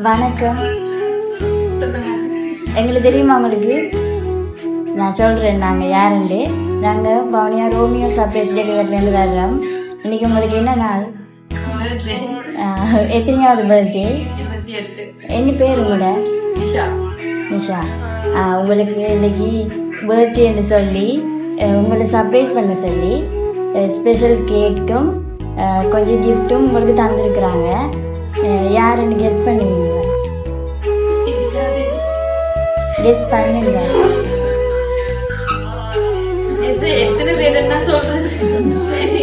வணக்கம். எங்களுக்கு தெரியுமா உங்களுக்கு? நான் சொல்கிறேன் நாங்கள் யாருண்டு. நாங்கள் பவுனியா ரோமியோ சர்ப்ரைஸ் டெலிவரிலேருந்து வர்றோம். இன்னைக்கு உங்களுக்கு என்ன நாள்? எத்தனையாவது பர்த்டே? என்ன பேர் உங்களோட? நிஷா. உங்களுக்கு இன்னைக்கு பர்த்டேன்னு சொல்லி உங்களை சர்ப்ரைஸ் பண்ண சொல்லி ஸ்பெஷல் கேக்கும் கொஞ்சம் கிஃப்ட்டும் உங்களுக்கு தந்துருக்குறாங்க. யாருன்னு கெஸ் பண்ணுவீங்க? கெஸ் பண்ணுங்க. எத்தனை பேர் என்ன சொல்றது?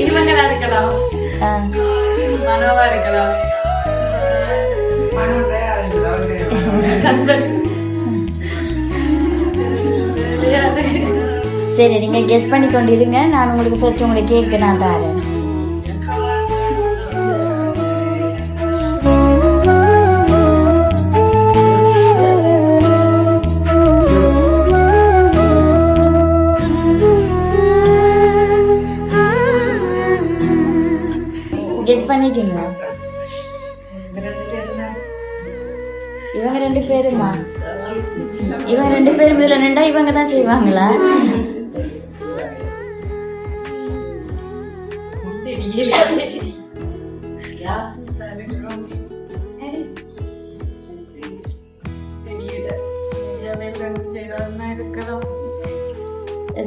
இவங்களா இருக்கலாம், மனோவா இருக்கலாம். சரி, நீங்க கெஸ் பண்ணி கொண்டிருங்க. நான் உங்களுக்கு ஃபர்ஸ்ட் உங்களுக்கு கேக்கு நான் தரேன். கெஸ் பண்ணிட்டீங்களா? இவங்க ரெண்டு பேருமா? இவங்க ரெண்டு பேரும் இதுல நின்றா இவங்க தான் செய்வாங்களா?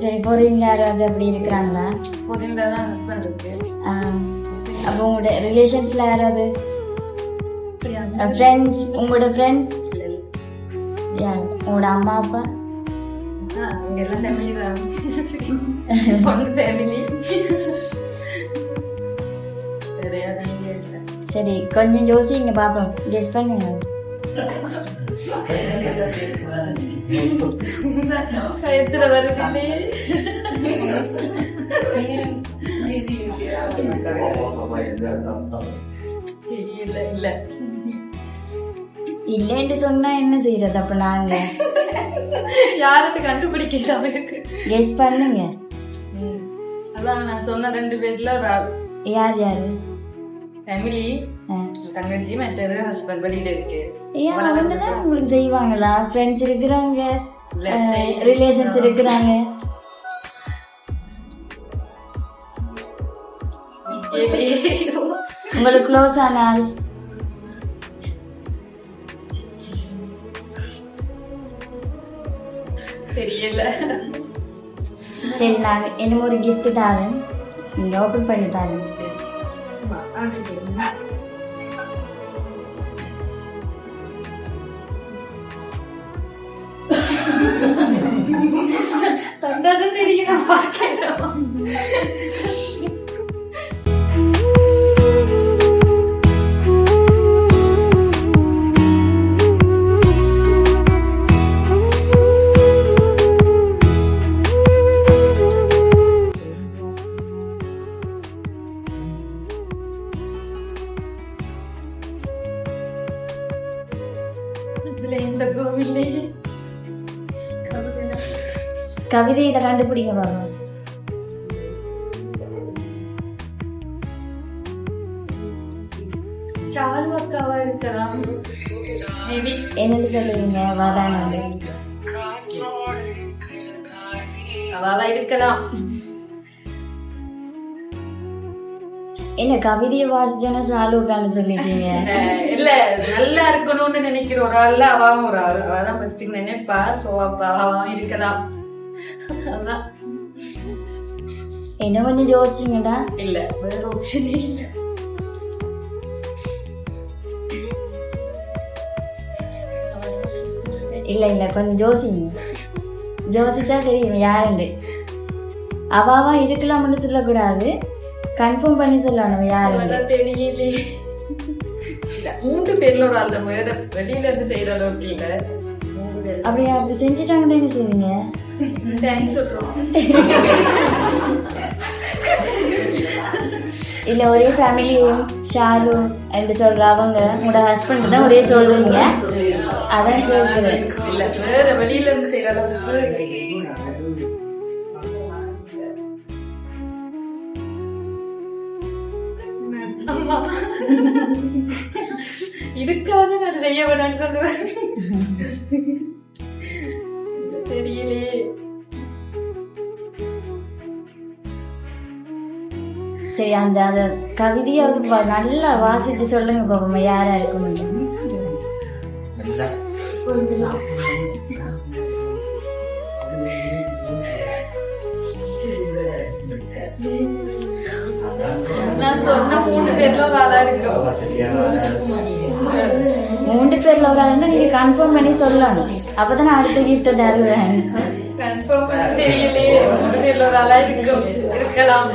சரி, போறீங்களா? யாராவது அப்படி இருக்கிறாங்களா? அப்போ உங்களோட ரிலேஷன்ஸ்ல யாராவது ஃப்ரெண்ட்ஸ்? உங்களோட ஃப்ரெண்ட்ஸ் யார்? உங்களோட அம்மா அப்பா? எல்லாம் ஃபேமிலி தான். ஃபேமிலி. சரி, கொஞ்சம் யோசிங்க பாப்போம். கெஸ் பண்ணுங்க. எத்தனை வருது? இல்லைன்னு சொன்னா என்ன செய்யறது? அப்ப நாங்க யாருக்கு கண்டுபிடிக்கல அவருக்கு. கெஸ் பண்ணுங்க. அதான் நான் சொன்ன ரெண்டு பேர்ல யார் யாரு? ஃபேமிலி, தங்கச்சி, மற்றது ஹஸ்பண்ட் வெளியில இருக்கு. அவங்கதான் உங்களுக்கு செய்வாங்களா? ஃப்ரெண்ட்ஸ் இருக்கிறாங்க, ரிலேஷன்ஸ் இருக்கிறாங்க. உங்களுக்கு க்ளோஸ் ஆனால் தெரியல. சரி, நான் என்ன ஒரு கிஃப்ட் தரேன், நீங்க ஓபன் பண்ணி பாருங்க. தந்தாதான் தெரியும். நான் பார்க்கிறோம். கவிதையில கண்டுபிடிங்க பாருங்க. சாலு அக்காவா இருக்கலாம். என்னன்னு சொல்லுவீங்க? வாதானு அவாவா இருக்கலாம். என்ன கவிதையை வாசிச்சோன்னா சாலுக்கான்னு சொல்லிட்டீங்க? இல்ல, நல்லா இருக்கணும்னு நினைக்கிற ஒரு ஆள்ல அவாவும் ஒரு ஆள். அவதான் ஃபர்ஸ்ட் நினைப்பா. சோ அப்ப அவாவும் இருக்கலாம். அதான். என்ன கொஞ்சம் யோசிச்சுங்கடா. இல்ல, வேற ஆப்ஷனே இல்ல. இல்ல இல்ல, கொஞ்சம் யோசிங்க. யோசிச்சா தெரியும் யாருண்டு. அவாவா இருக்கலாம்னு சொல்லக்கூடாது, கன்ஃபார்ம் பண்ணி சொல்லணும் யாரு. தெரியல. மூன்று பேர்ல ஒரு ஆள் வேற வெளியில இருந்து செய்யற அளவுக்கு இல்ல. அப்படியா? அப்படி செஞ்சுட்டாங்கன்னு என்ன செய்வீங்க? தேங்க்ஸ் சொல்றோம். இல்ல, ஒரே ஃபேமிலியும் ஷாரு என்று சொல்ற அவங்க உங்களோட ஹஸ்பண்ட் தான் ஒரே சொல்றீங்க. அதான் கேட்குறேன். இல்ல, வேற வெளியில இருந்து செய்யற அளவுக்கு. அம்மா ஆமா இதுக்காக நான் செய்ய வேணாம்னு சொல்லுவேன். தெரியலையே. சரி, அந்த அந்த கவிதையாவது நல்லா வாசித்து சொல்லுங்க பாப்போம், யாரா இருக்கும். நான் சொன்ன 3 பேர்ல ஒரு ஆளா இருக்கும். 3 பேர்ல ஒரு ஆளுன்னா நீங்க கன்ஃபார்ம் பண்ணி சொல்லணும், அப்பதான் நான் அடுத்த கிஃப்ட் தருவேன். கன்ஃபார்ம் பண்ண தெரியலையே. 3 பேர்ல ஒரு ஆளா இருக்கலாம்.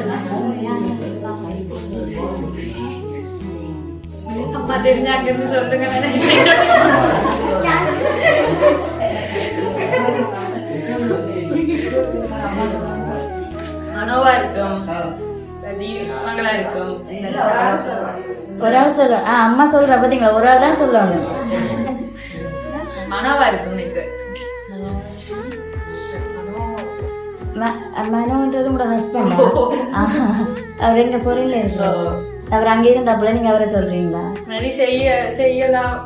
அம்மா தெரிஞ்சாங்க சொல்லுங்க. மனோவா இருக்கும், மங்களா இருக்கும். ஒரு ஆள் சொல்ல, அம்மா சொல்ற பாத்தீங்களா, ஒரு ஆள் தான் சொல்லணும். மனோவா இருக்கும். நீங்க மனோன்றது உங்களோட ஹஸ்பண்ட், அவர் எங்க பொருள் இருக்கோம், அவர் அங்கே இருந்தாப்புல நீங்க அவரை சொல்றீங்களா? மாதிரி செய்யலாம்.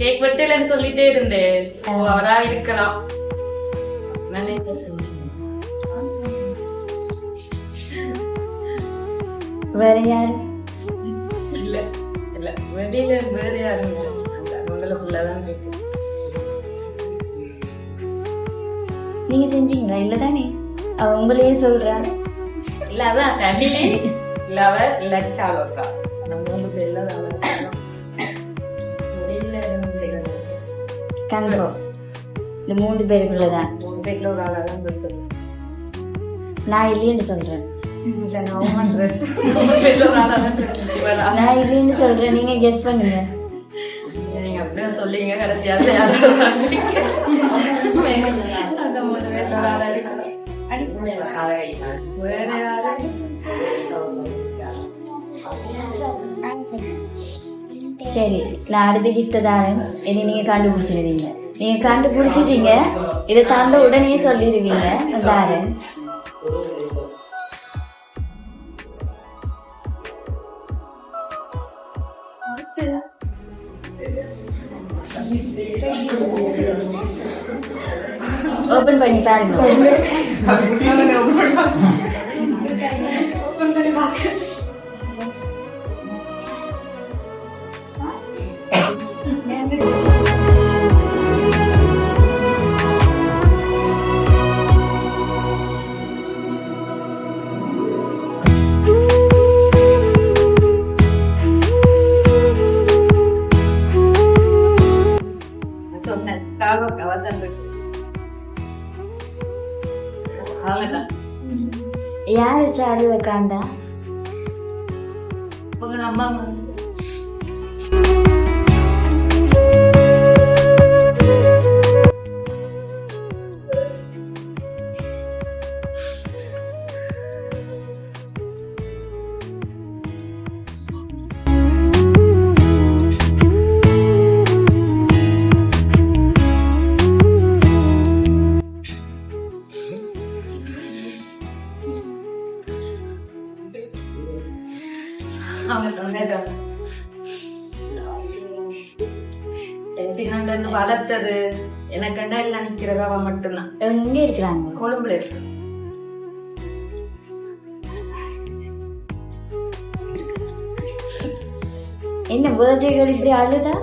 கேக் வெட்டலன்னு சொல்லிட்டே இருந்தேன். அவரா இருக்கலாம். வேற யாரு? இல்ல இல்ல, வெளியில வேற யாரும் இல்லை. உங்களுக்குள்ளதான் கேட்கும். நீங்க செஞ்சீங்களா? இல்லதானே, அவ உங்களையே சொல்றாங்க. இல்ல அதான் ஃபேமிலி இல்ல, அவ லட்சாலும் இருக்கா. நம்ம 3 பேர்ல கன்ஃபார்ம் இந்த 3 பேருக்குள்ளதான். 3 பேர்ல ஒரு ஆளா தான் இருக்கு. நான் இல்லைன்னு சொல்றேன். இல்ல நான் 3 பேர்ல ஒரு ஆளா தான் இருக்கு. நான் இல்லைன்னு சொல்றேன், நீங்க கெஸ் பண்ணுங்க. நீங்க அப்படியே சொல்லிங்க, கடைசியால யாரும் சொல்றாங்க. அந்த 3 பேர்ல ஒரு ஆளா இருக்கு. வேற யாரு? சரி, நான் அடுத்த கிஃப்ட் தாரேன். இனி நீங்க கண்டுபிடிச்சிருவீங்க. நீங்க கண்டுபிடிச்சிட்டீங்க, இதை தந்த உடனே சொல்லிடுவீங்க. தாரேன். ஓபன் பண்ணி பாருங்க. சொன்னேன் கவர்தான் இருக்கு. அவங்கதான் யாரு சாரு வைக்காண்டா? உங்க அம்மா. வளர்த்தது எனக்கு கண்டா எல்லாம் நிக்கிறதா அவ மட்டும்தான். எங்க இருக்கிறாங்க? கொழும்புல இருக்கு. என்ன பர்த்டே இப்படி அழுதா?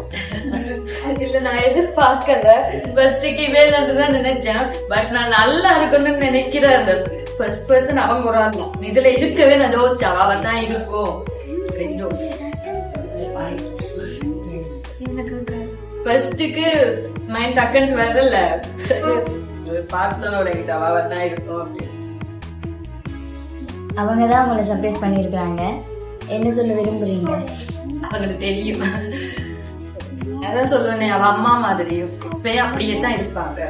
இல்ல நான் எதிர்பார்க்கல. ஃபர்ஸ்ட்க்கு வேலைதான் நினைச்சேன். பட் நான் நல்லா இருக்கணும்னு நினைக்கிறேன். அந்த ஃபர்ஸ்ட் பர்சன் அவங்க ஒரு ஆள் தான். இதுல இருக்கவே நான் யோசிச்சா அவ தான் இருக்கும். ஃபர்ஸ்ட்க்கு மைண்ட் டக்குன்னு வரல. பார்த்தோட அவ தான் இருக்கும் அப்படின்னு. அவங்கதான் உங்களை சர்ப்ரைஸ் பண்ணிருக்காங்க. என்ன சொல்ல விரும்புறீங்க? அவங்களுக்கு தெரியும். அதான் சொல்லுவேனே, அவ அம்மா மாதிரி இப்பயே அப்படியே தான் இருப்பாங்க.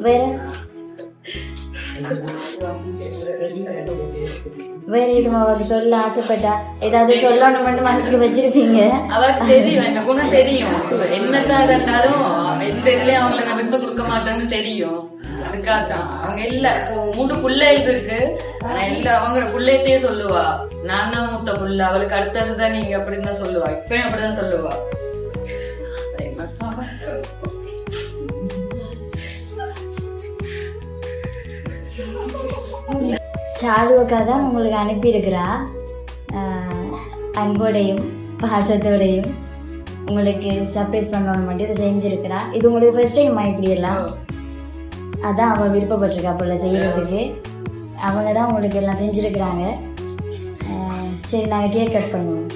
வேற வேற எதுவும் அவளுக்கு சொல்ல ஆசைப்பட்டா ஏதாவது சொல்லணும்னு மனசுல வச்சிருப்பீங்க. அவருக்கு தெரியும் என்ன குணம் தெரியும், என்னதான் இருந்தாலும் எந்த இதுலயும் அவங்களை நான் விட்டு கொடுக்க மாட்டேன்னு தெரியும். அதுக்காகத்தான் அவங்க இல்ல 3 பிள்ளைகள் இருக்கு. ஆனா இல்ல அவங்க பிள்ளைகிட்டே சொல்லுவா நான் தான் மூத்த புள்ள, அவளுக்கு அடுத்ததுதான் நீங்க அப்படின்னு தான் சொல்லுவா. இப்பயும் அப்படிதான் சொல்லுவா. ஷாலுவுக்கா தான் உங்களுக்கு அனுப்பியிருக்கிறா. அன்போடையும் பாசத்தோடையும் உங்களுக்கு சர்ப்ரைஸ் பண்ணணும் மட்டும் இதை செஞ்சுருக்கிறா. இது உங்களுக்கு ஃபர்ஸ்ட் டைம் இப்படியெல்லாம் அதான் அவள் விருப்பப்பட்டிருக்கா போல செய்யறதுக்கு. அவங்க தான் உங்களுக்கு எல்லாம் செஞ்சுருக்குறாங்க. சரி நாங்கள் கேக் கட் பண்ணுவோம்.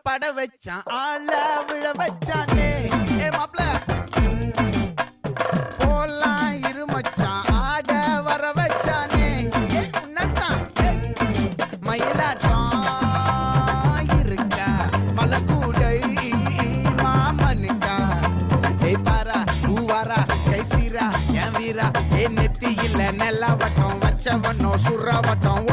பட வச்சான் ஆள விழ வச்சானே மாப்ள போலாம் இருமச்சான் ஆட வர வச்சானே உன்னதான் மயிலாட்டம் இருக்கா மலக்கூடை மாமனுக்கா பாரா பூவாரா கைசீரா என் வீரா நெத்தி இல்ல நெல்லா வட்டம் வச்ச வண்ணம் சுறா வட்டம்